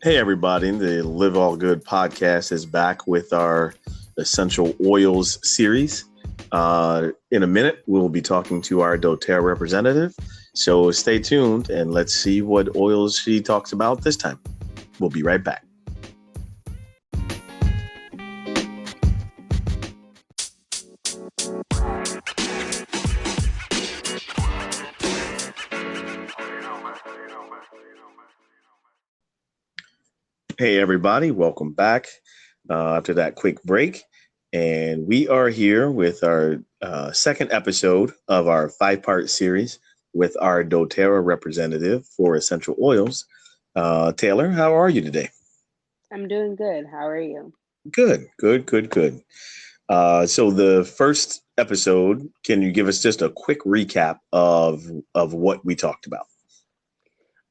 Hey, everybody. The Live All Good podcast is back with our Essential Oils series. In a minute, we'll be talking to our doTERRA representative. So stay tuned and let's see what oils she talks about this time. We'll be right back. Hey, everybody. Welcome back after that quick break. And we are here with our second episode of our five-part series with our doTERRA representative for Essential Oils. Taylor, how are you today? I'm doing good. How are you? Good. So the first episode, can you give us just a quick recap of what we talked about?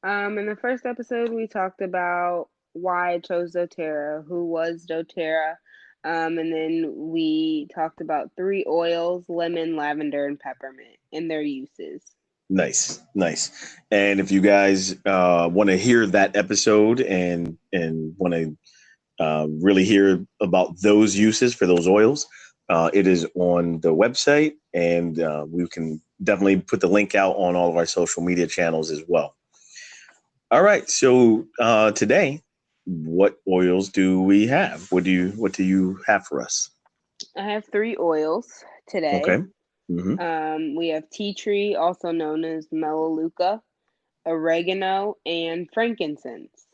In the first episode, we talked about why I chose doTERRA, who was doTERRA, and then we talked about three oils: lemon, lavender, and peppermint, and their uses. Nice. And if you guys want to hear that episode and want to really hear about those uses for those oils, it is on the website, and we can definitely put the link out on all of our social media channels as well. All right, so today, what oils do we have? What do you have for us? I have three oils today. Okay. Mm-hmm. We have tea tree, also known as melaleuca, oregano, and frankincense.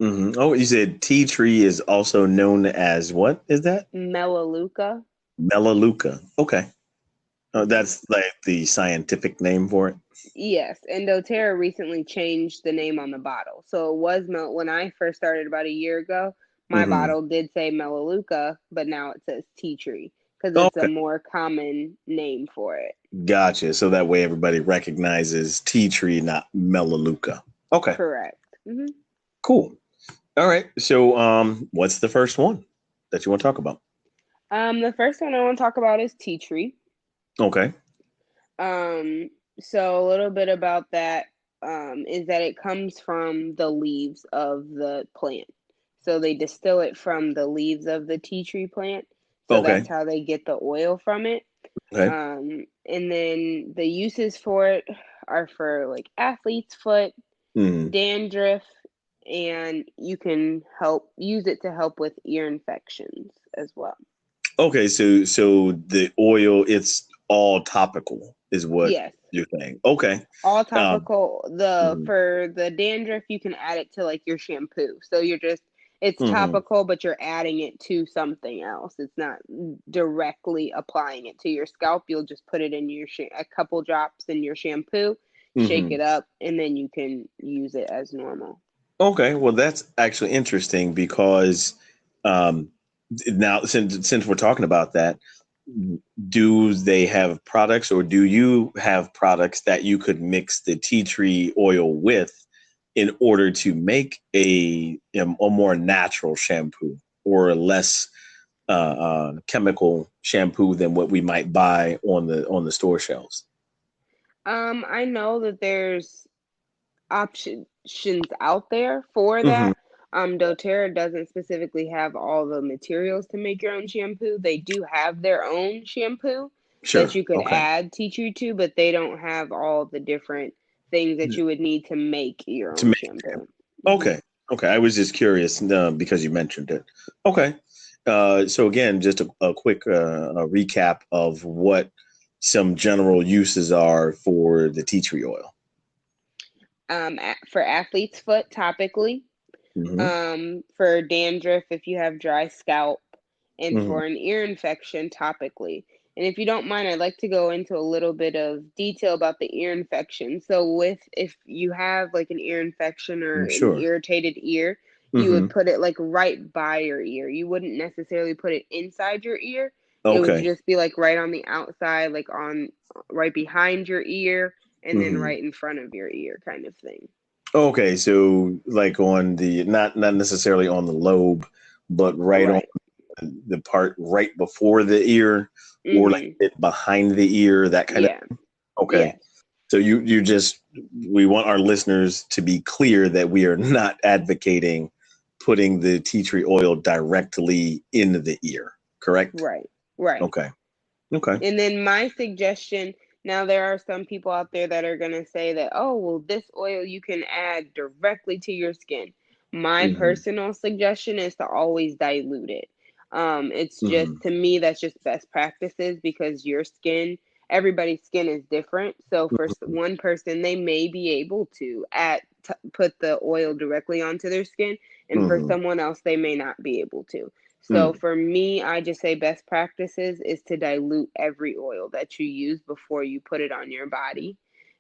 Mm-hmm. Oh, you said tea tree is also known as what is that? Melaleuca. Melaleuca. Okay. That's like the scientific name for it. Yes, and doTERRA recently changed the name on the bottle. So it was when I first started about a year ago, my Mm-hmm. bottle did say Melaleuca, but now it says tea tree because it's a Okay. more common name for it. Gotcha. So that way everybody recognizes tea tree, not Melaleuca. Okay. Correct. Cool. All right. So what's the first one that you want to talk about? The first one I want to talk about is tea tree. Okay. Um, so a little bit about that is that it comes from the leaves of the plant. So they distill it from the leaves of the tea tree plant. So Okay. that's how they get the oil from it. Okay. And then the uses for it are for like athlete's foot, Mm. dandruff, and you can use it to help with ear infections as well. Okay. So the oil, it's all topical, is what Yes. you're saying. Okay. All Um. topical. The Mhm. For the dandruff, you can add it to like your shampoo. So it's Mhm. topical, but you're adding it to something else. It's not directly applying it to your scalp. You'll just put it in a couple drops in your shampoo, shake Mhm. it up, and then you can use it as normal. Okay. Well, that's actually interesting because um, now since we're talking about that, do they have products or do you have products that you could mix the tea tree oil with in order to make a more natural shampoo or a less chemical shampoo than what we might buy on the store shelves? I know that there's options out there for Hmm. that. doTERRA doesn't specifically have all the materials to make your own shampoo. They do have their own shampoo that Sure. you could Okay. add tea tree to, but they don't have all the different things that you would need to make your To own make shampoo. Hmm. Okay. Okay. I was just curious because you mentioned it. Okay. So again, just a quick a recap of what some general uses are for the tea tree oil. For athlete's foot, topically, Hmm. for dandruff if you have dry scalp, and Hmm. for an ear infection topically. And if you don't mind, I'd like to go into a little bit of detail about the ear infection. So if you have like an ear infection or an Sure. irritated ear, you would Hmm. put it like right by your ear. You wouldn't necessarily put it inside your ear. It would Okay. just be like right on the outside, like on right behind your ear and then Hmm. right in front of your ear kind of thing. Okay. So like on the not necessarily on the lobe, but right on Right. the part right before the ear or like Mhm. behind the ear, that kind of. Yeah. Okay. Yes. So we want our listeners to be clear that we are not advocating putting the tea tree oil directly in the ear, correct? Right. Right. Okay. Okay. And then my suggestion, now there are some people out there that are going to say that, oh, well, this oil you can add directly to your skin. My Hmm. personal suggestion is to always dilute it. It's just, Hmm. to me, that's just best practices, because your skin, everybody's skin is different. So for one person, they may be able to put the oil directly onto their skin, and for Hmm. someone else, they may not be able to. So Hmm. for me, I just say best practices is to dilute every oil that you use before you put it on your body.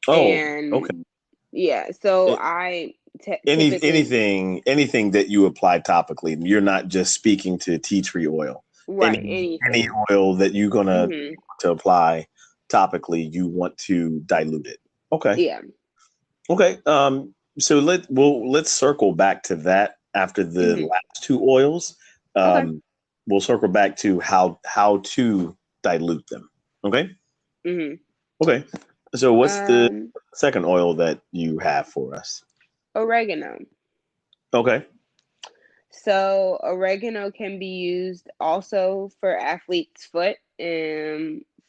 Oh, okay. And yeah, so I typically, Anything that you apply topically, you're not just speaking to tea tree oil. right, Any anything. oil that you're gonna Hmm. to apply topically, you want to dilute it. Okay. Yeah. Okay. So let's circle back to that after the Hmm. last two oils. Okay. Um, we'll circle back to how to dilute them. Okay. Hmm. Okay. So what's the Um, second oil that you have for us? Oregano. Okay. So oregano can be used also for athlete's foot,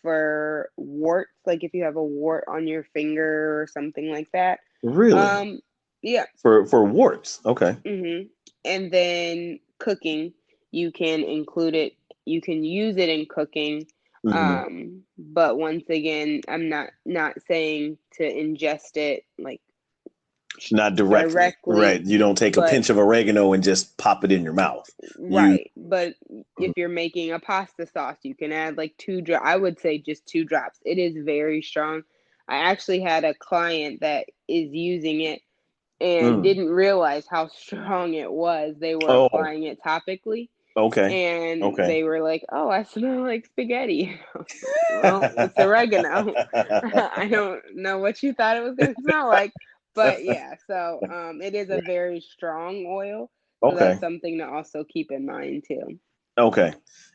for warts, like if you have a wart on your finger or something like that. Really? Um, yeah. For warts. Okay. Mm-hmm. And then cooking, you can include it. You can use it in cooking. Hmm. But once again, I'm not saying to ingest it like Not directly. directly, Right. You don't take a but pinch of oregano and just pop it in your mouth. You right. But if you're making a pasta sauce, you can add like I would say just 2 drops. It is very strong. I actually had a client that is using it and mm. didn't realize how strong it was. They were Oh, applying it topically, okay. and Okay. they were like, "Oh, I smell like spaghetti." Well, it's oregano. I don't know what you thought it was going to smell like, but yeah. So, it is a very strong oil, so Okay. that's something to also keep in mind too. Okay.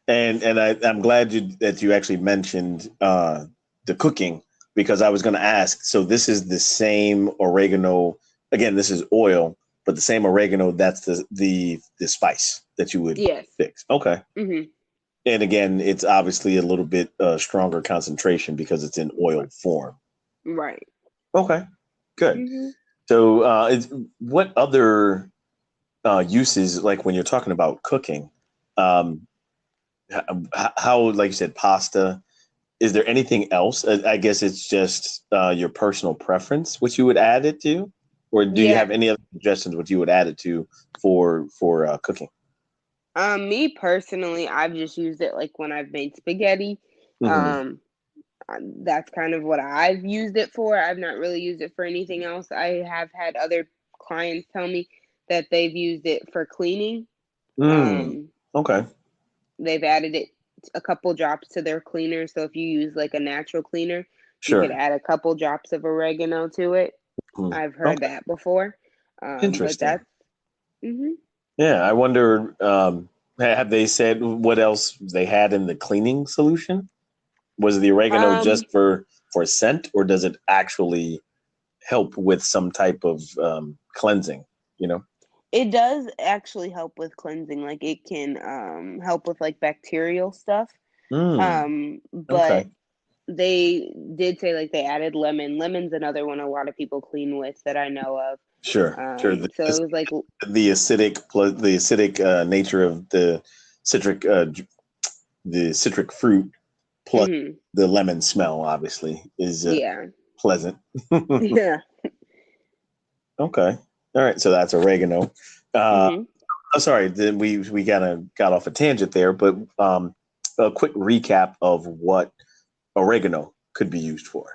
I'm glad that you actually mentioned the cooking, because I was going to ask. So this is the same oregano. Again, this is oil, but the same oregano. That's the spice that you would Yes. fix. Okay. Mhm. And again, it's obviously a little bit stronger concentration because it's in oil form. Right. Okay. Good. Mhm. So, what other uses, like when you're talking about cooking, um, how, like you said, pasta, is there anything else? I guess it's just your personal preference, which you would add it to, or do you Yeah. have any other suggestions what you would add it to for cooking? Me personally, I've just used it like when I've made spaghetti. Hmm. Um, that's kind of what I've used it for. I've not really used it for anything else. I have had other clients tell me that they've used it for cleaning. Mm. Um, Okay. they've added it a couple drops to their cleaner. So if you use like a natural cleaner, you could Sure. add a couple drops of oregano to it. Mm. I've heard Okay. that before. But Interesting. that's hmm Yeah, I wonder. Have they said what else they had in the cleaning solution? Was the oregano um just for scent, or does it actually help with some type of cleansing? You know. it does actually help with cleansing. Like it can help with like bacterial stuff. Mm. But Okay. they did say like they added lemon. Lemon's another one a lot of people clean with that I know of. Sure. Sure. So it was like, The acidic plus the acidic nature of citric the citric fruit plus mhm, the lemon smell obviously is yeah, pleasant. yeah, Okay. All right. So that's oregano. Uh, hmm oh, sorry. Then we got off a tangent there, but a quick recap of what oregano could be used for.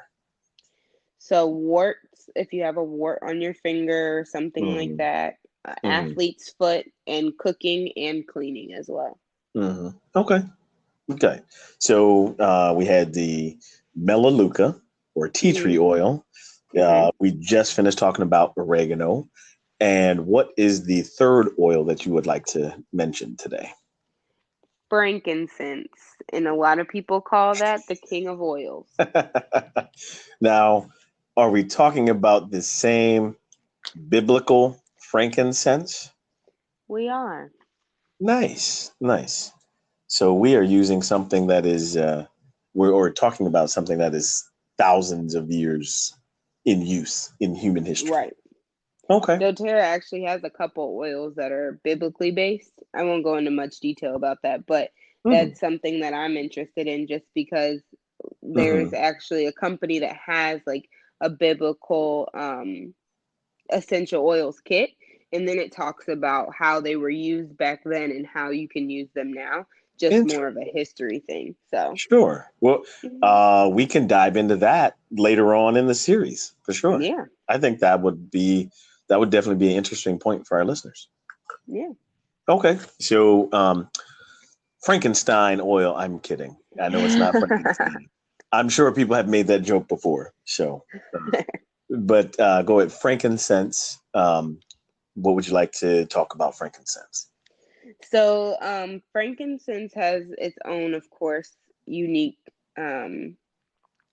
So warts, if you have a wart on your finger or something like Hmm. that, Hmm. athlete's foot, and cooking and cleaning as well. Hmm. Okay. Okay. So we had the melaleuca or tea tree Hmm. oil. Hmm. We just finished talking about oregano. And what is the third oil that you would like to mention today? Frankincense, and a lot of people call that the king of oils. Now, are we talking about the same biblical frankincense? We are. Nice, nice. So we are using something that is, we're talking about something that is thousands of years in use in human history. Right. Okay. doTERRA actually has a couple oils that are biblically based. I won't go into much detail about that, but Hmm. that's something that I'm interested in just because there's Hmm. actually a company that has like a biblical essential oils kit, and then it talks about how they were used back then and how you can use them now, just more of a history thing. So Sure. Well, mhm. we can dive into that later on in the series for sure. Yeah, I think that would definitely be an interesting point for our listeners. yeah. Okay. So, Frankenstein oil. I'm kidding. I know it's not Frankenstein. I'm sure people have made that joke before. So, but go ahead. Frankincense. What would you like to talk about frankincense? So, frankincense has its own, of course, unique um,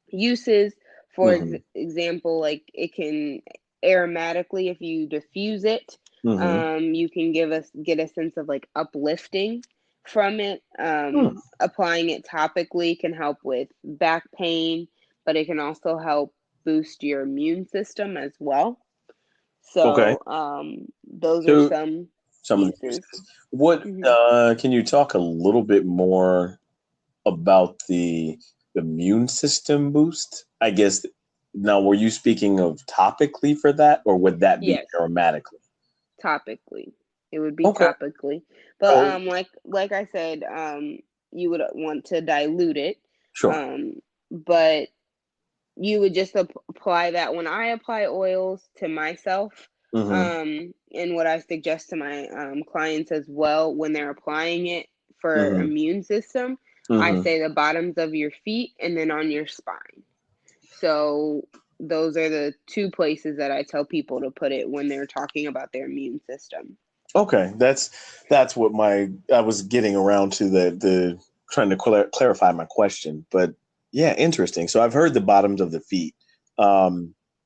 uses. For Mm-hmm. example, like it can aromatically, if you diffuse it, Mm-hmm. you can get a sense of like uplifting from it. Hmm. Applying it topically can help with back pain, but it can also help boost your immune system as well. Okay. So, those are So some some of the uses. uses. What Hmm. can you talk a little bit more about the immune system boost? I guess now were you speaking of topically for that, or would that be Yes, aromatically? topically. It would be Okay. topically. But Oh, like I said, you would want to dilute it. sure. Um but you would just apply that. When I apply oils to myself, Mm-hmm. and what I suggest to my clients as well when they're applying it for Mm-hmm. immune system, I Mm-hmm. say the bottoms of your feet and then on your spine. So those are the two places that I tell people to put it when they're talking about their immune system. Okay, that's what my I was getting around to the trying to clarify my question, but yeah, interesting. So I've heard the bottoms of the feet,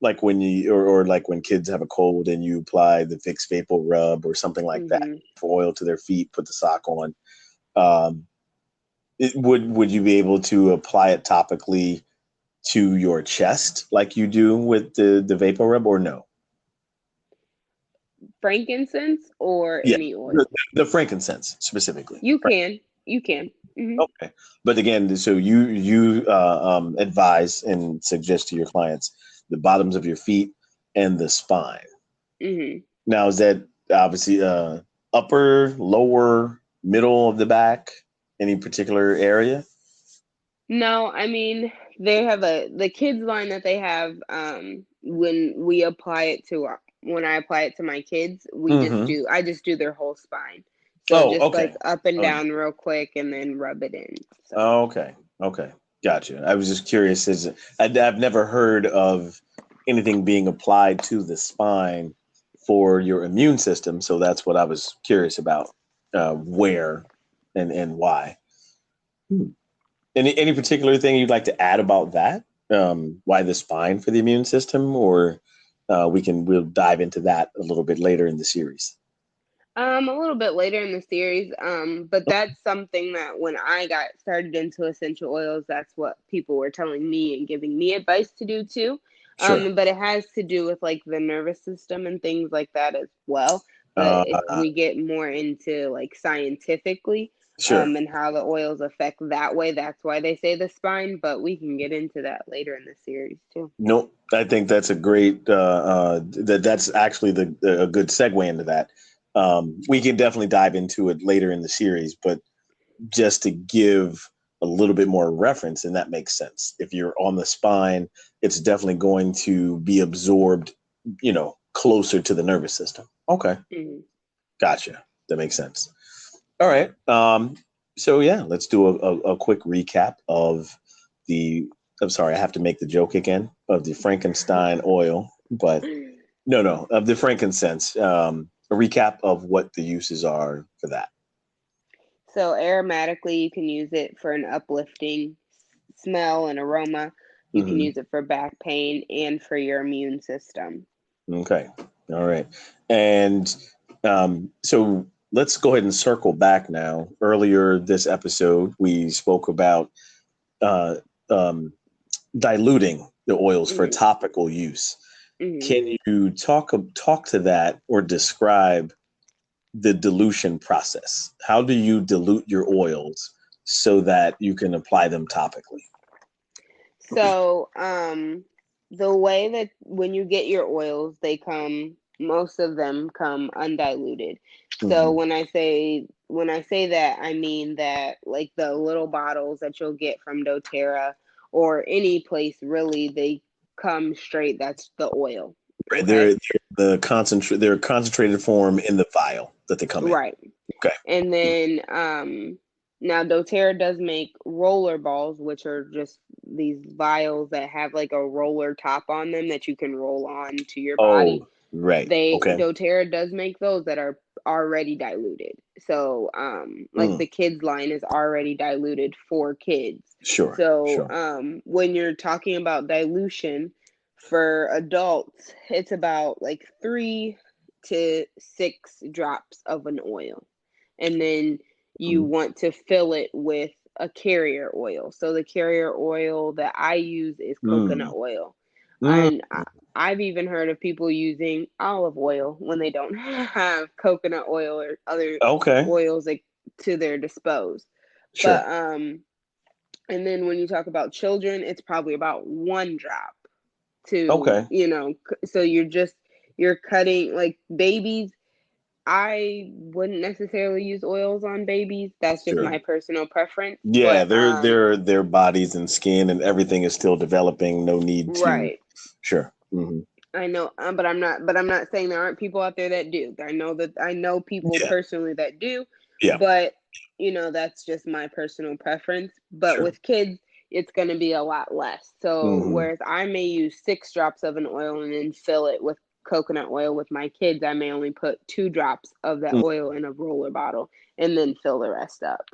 like when you or like when kids have a cold and you apply the Vicks Vapor Rub or something like that Hmm. for oil to their feet, put the sock on. Um, would you be able to apply it topically to your chest like you do with the Vapor Rub, or no? Frankincense or Yeah, any the, oil. the frankincense specifically. You can. You can. Hmm. Okay, but again, so you advise and suggest to your clients the bottoms of your feet and the spine. Hmm. Now, is that obviously upper, lower, middle of the back? Any particular area? No, I mean they have the kids line that they have. When we apply it to when I apply it to my kids, Mm-hmm. I just do their whole spine. So Oh, just like okay. up and Oh, down real quick, and then rub it in. So. okay. Okay. Gotcha. I was just curious. I've never heard of anything being applied to the spine for your immune system, so that's what I was curious about. Where and why? Hmm. Any particular thing you'd like to add about that? Why the spine for the immune system, or we'll dive into that a little bit later in the series. A little bit later in the series, but that's something that when I got started into essential oils, that's what people were telling me and giving me advice to do too. Sure. But it has to do with like the nervous system and things like that as well. But Uh, if we get more into like scientifically, sure. and how the oils affect that way, that's why they say the spine. But we can get into that later in the series too. No, I think that's a great. That's actually a good segue into that. We can definitely dive into it later in the series, but just to give a little bit more reference, and that makes sense. If you're on the spine, it's definitely going to be absorbed, closer to the nervous system. Okay, Hmm. gotcha. That makes sense. All right. So yeah, let's do a quick recap of the. I'm sorry, I have to make the joke again of the Frankenstein oil, but no, of the frankincense. A recap of what the uses are for that. So aromatically, you can use it for an uplifting smell and aroma. You can Hmm. use it for back pain and for your immune system. Okay. All right. And so let's go ahead and circle back now. Earlier this episode, we spoke about uh, um, diluting the oils for Hmm. topical use. Hmm. Can you talk to that or describe the dilution process? How do you dilute your oils so that you can apply them topically? So, the way that when you get your oils, most of them come undiluted. So Hmm. when I say that, I mean that like the little bottles that you'll get from doTERRA or any place really, they come straight. That's the oil. Right. Okay. They're concentrated form in the vial that they come in. Right. Okay. And then now doTERRA does make roller balls, which are just these vials that have like a roller top on them that you can roll on to your body. Oh, right. They Okay. doTERRA does make those that are already diluted. So like Mm, the kids line is already diluted for kids. sure. So Sure. when you're talking about dilution for adults, it's about like 3 to 6 drops of an oil. And then you Mm, want to fill it with a carrier oil. So the carrier oil that I use is coconut mm, oil. mm. And I've even heard of people using olive oil when they don't have coconut oil or other Okay. oils like to their dispose. But Sure. and then when you talk about children, it's probably about 1 drop to, Okay. so you're cutting like babies. I wouldn't necessarily use oils on babies. That's just Sure. my personal preference. Yeah, But their bodies and skin and everything is still developing. No need to. right. Sure. Hmm. I know, but I'm not saying there aren't people out there that do. I know people Yeah. personally that do, Yeah. but that's just my personal preference. But Sure. with kids, it's going to be a lot less. So Hmm. whereas I may use 6 drops of an oil and then fill it with coconut oil, with my kids, I may only put 2 drops of that oil in a roller bottle and then fill the rest up.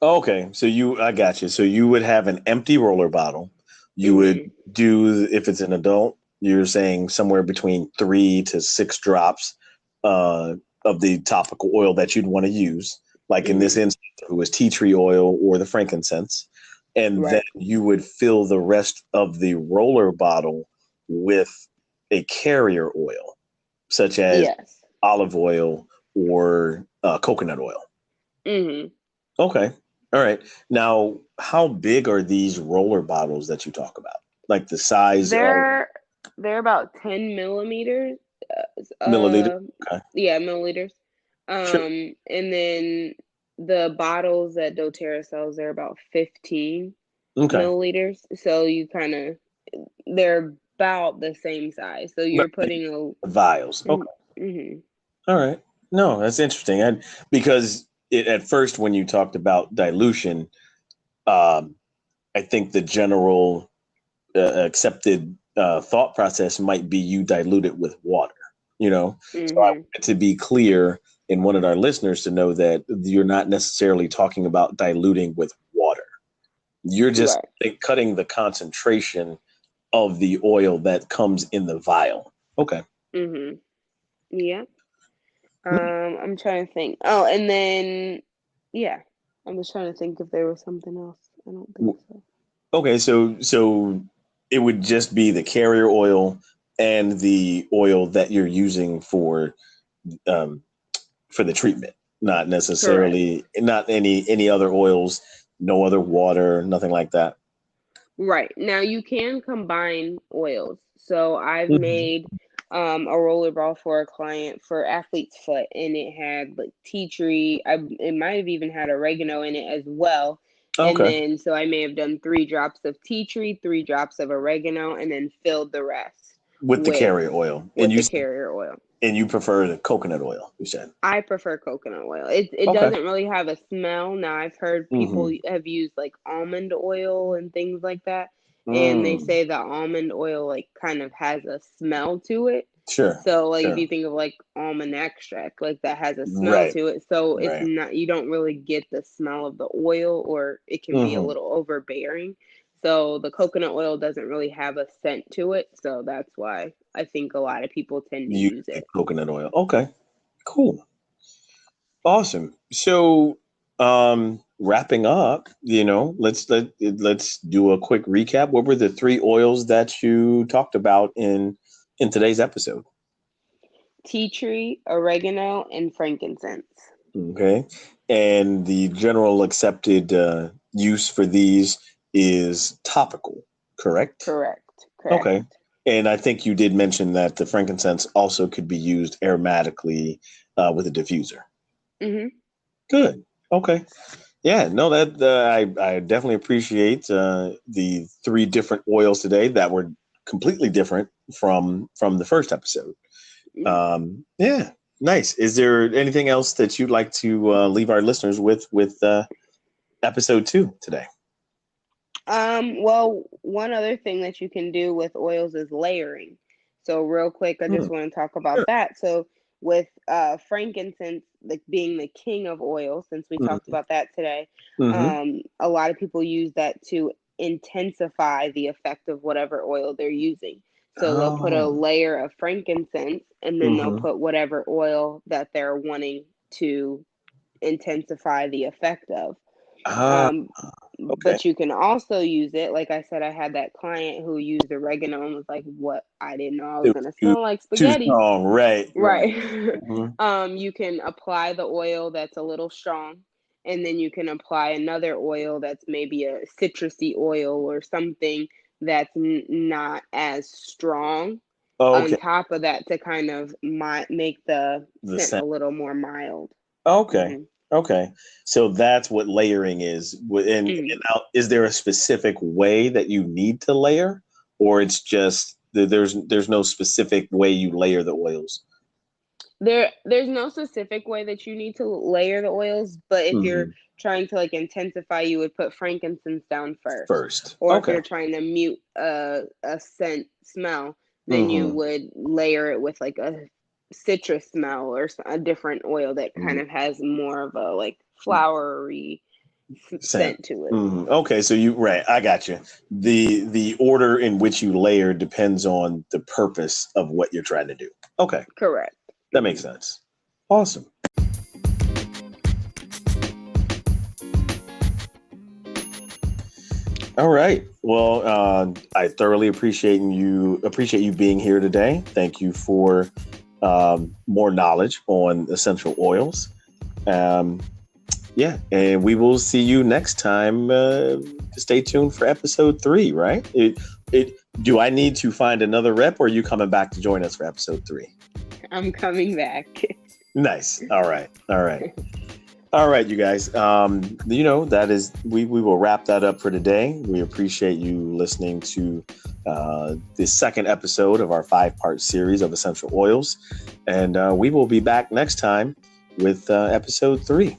Okay, I got you. So you would have an empty roller bottle. You would Mhm. do, if it's an adult, you're saying somewhere between 3 to 6 drops uh, of the topical oil that you'd want to use. Like in this Mhm. instance, it was tea tree oil or the frankincense. And then Right. you would fill the rest of the roller bottle with a carrier oil, such as Yes. olive oil or coconut oil. Mhm. Okay. All right. Now, how big are these roller bottles that you talk about? Like the size of They're they're about 10 millimeters. milliliters? Uh, Okay. yeah, milliliters. Sure. And then the bottles that doTERRA sells, they're about 15 Okay. milliliters. So they're about the same size. So But you're putting a. vials. Okay. Mm-hmm. All right. No, that's interesting. Because at first, when you talked about dilution, um, I think the general accepted thought process might be you dilute it with water, you know? So I Mm-hmm. wanted to be clear and wanted our listeners to know that you're not necessarily talking about diluting with water. You're just Right. cutting the concentration of the oil that comes in the vial. Okay. Mm-hmm. Yeah. I'm trying to think. Oh, and then yeah, I was trying to think if there was something else. I don't think so. Okay, so it would just be the carrier oil and the oil that you're using um, for the treatment, not Correct. necessarily not any other oils, no other water, nothing like that. Right. Now you can combine oils. So I've Mhm. made a roller ball for a client for athlete's foot, and it had like tea tree. It might have even had oregano in it as well. And Okay, then so I may have done 3 drops of tea tree, 3 drops of oregano, and then filled the rest with the with carrier oil, and with the carrier oil. you prefer the coconut oil. You said I prefer coconut oil. It okay. doesn't really have a smell. Now I've heard people Hmm. have used like almond oil and things like that, and they Mm. say the almond oil like kind of has a smell to it. Sure, So like if sure. you think of like almond extract, like that has a smell Right, to it. So it's right. not, you don't really get the smell of the oil, or it can be a Hmm. little overbearing. So the coconut oil doesn't really have a scent to it. So that's why I think a lot of people tend to Use use the it. coconut oil. Okay, cool. Awesome. So, wrapping up, let's do a quick recap. What were the three oils that you talked about in today's episode? Tea tree, oregano, and frankincense. Okay. And the general accepted use for these is topical, correct? Correct. Correct. Okay. And I think you did mention that the frankincense also could be used aromatically with a diffuser. Mm-hmm. Good. Okay. Yeah, no, that I definitely appreciate the three different oils today that were completely different from the first episode. Yeah, nice. Is there anything else that you'd like to leave our listeners with episode 2 today? Well, one other thing that you can do with oils is layering. So real quick, I just want to talk about Sure. that. So with frankincense, like being the king of oils, since we talked about that today, a lot of people use that to intensify the effect of whatever oil they're using. So they'll put a Oh. layer of frankincense and then they'll put whatever oil that they're wanting to intensify the effect of. Okay. But you can also use it. Like I said, I had that client who used oregano and was like, "What? I didn't know I was It gonna was smell like too spaghetti." strong, right? Right. Right. You can apply the oil that's a little strong, and then you can apply another oil that's maybe a citrusy oil or something that's not as strong on Okay. top of that to kind of make the The scent a scent. little more mild. Okay. Mm-hmm. Okay. So that's what layering is. And now, is there a specific way that you need to layer, or it's just there's no specific way you layer the oils? There's no specific way that you need to layer the oils, but if you're trying to like intensify, you would put frankincense down first. Or if Okay. you're trying to mute a scent smell, then you would layer it with like a citrus smell or a different oil that kind of has more of a like flowery Scent. scent to it. Okay, so I got you. The order in which you layer depends on the purpose of what you're trying to do. Okay, Correct. that makes sense. Awesome. All right. Well, I thoroughly appreciate you being here today. Thank you for more knowledge on essential oils. Yeah, and we will see you next time. Stay tuned for episode 3. Right? Do I need to find another rep, or are you coming back to join us for episode 3? I'm coming back. Nice. All right. All right, you guys. That is we will wrap that up for today. We appreciate you listening to the second episode of our 5-part series of essential oils, and we will be back next time with episode 3.